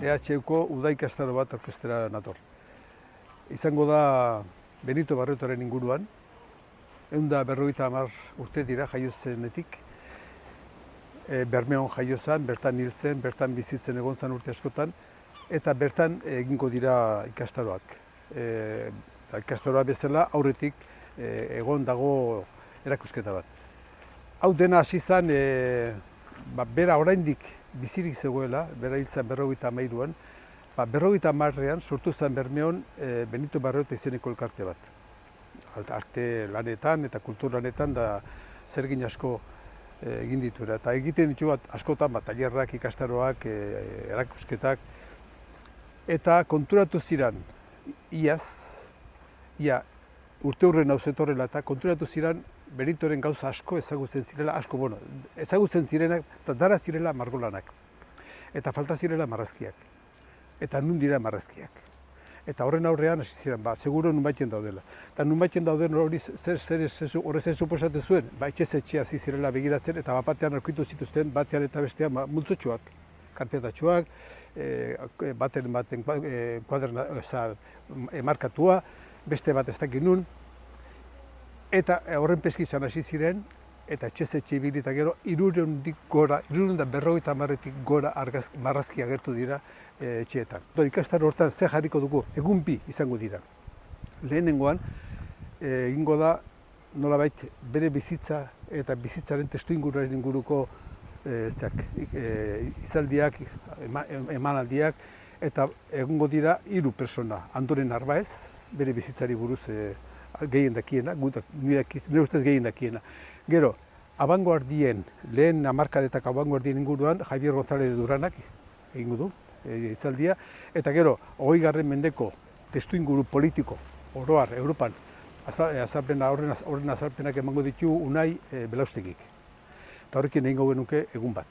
EHUko uda ikastaro bat orkestera nator. Izango da Benito Barriotoren inguruan, 150 urte dira jaio zenetik. Bermeon jaio zen, bertan hiltzen, bertan bizitzen egon zen urte askotan, eta bertan egingo dira ikastaroak. Ikastaroa bezala aurretik egon dago erakusketa bat. Hau dena hasi zen, bera oraindik bizirik zegoela, bera hil zen 53an, 53ean sortu zen Bermeon Benito Barrioto izeneko elkarte bat. Arte lanetan eta kultur lanetan da zergin asko egin dituela. Eta egiten ditu askotan tailerrak, ikastaroak, erakusketak. Eta konturatu ziren, ia urte hurren hau zetorrela eta konturatu ziren Benitoren gauza asko ezagutzen zirela, ezagutzen zirenak eta dara zirela margolanak. Eta falta zirela marrazkiak. Eta nun dira marrazkiak. Eta horren aurrean hasi ziren, seguro nunbaiten daudela. Eta nunbaiten dauden hori horrezen suposatu zuen, etxez etxea hasi zirela begiratzen eta batean aurkitu zituzten, batean eta bestean multzotxoak, karpetatxoak, baten markatua, beste bat ez dakit nun. Eta horren peskizan hasi ziren, eta etxez etxe ibili eta gero 350 gora marrazki agertu dira etxeetan. Ikastaro hortan ze jarriko dugu, egun bi izango dira. Lehenengoan, egingo da nolabait bere bizitza eta bizitzaren testuinguruaren inguruko izaldiak, emanaldiak, eta egongo dira 3 pertsona. Andoren Narbaez, bere bizitzari buruz gehien dakiena, nire ustez gehien dakiena. Gero, abangoardien, lehen hamarkadetak abangoardien inguruan, Javier González de Duranak egingo du, izaldia, eta gero, 20. mendeko testuinguru politiko, oroar, Europan, horren azalpenak emango ditu Unai Belaustegik. Eta horrekin egingo genuke egun bat.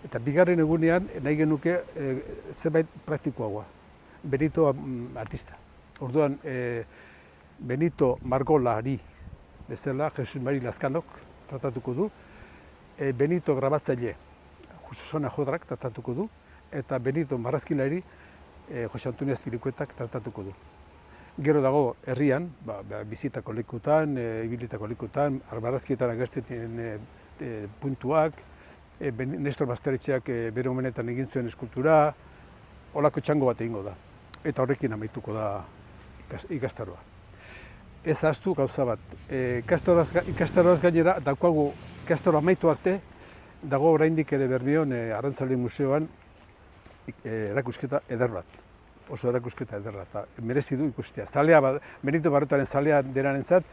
Eta bigarren egunean nahi genuke zerbait praktikoagoa, Benito artista. Orduan, Benito margolari bezala, Jesus Mari Lazkanok tratatuko du, Benito grabatzaile, Susana Jodrak tratatuko du, eta Benito marrazkilari, Jose Antonio Azpirikuetak tratatuko du. Gero dago herrian, bizitako lekutan, ibilitako lekutan, marrazkietan agertzen puntuak, Nestor Basteretxeak bere omenetan egin zuen eskultura, holako txango bat egingo da. Eta horrekin amaituko da ikastaroa. Ez ahaztu gauza bat, ikastaroaz gainera, daukagu ikastaro amaitu arte, dago oraindik ere Bermeon Arrantzale Museoan erakusketa eder bat. Oso erakusketa eder bat, merezi du ikustea. Benito Barriotoren zalea denarentzat,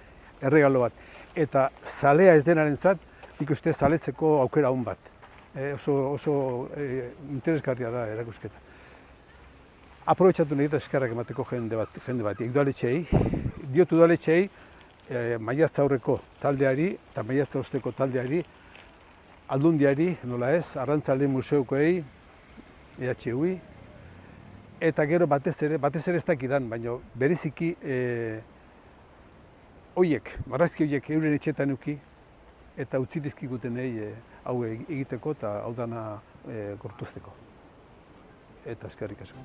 erregalo bat. Eta zalea ez denarentzat, ikuste zaletzeko aukera on bat. Oso interesgarria da erakusketa. Aprobetxatu nahi eta eskerrak emateko jende bat, udaletxeei. Diot udaletxeei, maiatza aurreko taldeari eta maiatza osteko taldeari, aldundiari, nola ez, Arrantzale Museukoei, EHUi, eta gero batez ere ez dakidan, baina bereziki marrazki horiek euren etxetan euki, eta utzi dizkigutenei hau egiteko eta hau dana gorpuzteko. Eta eskerrik asko.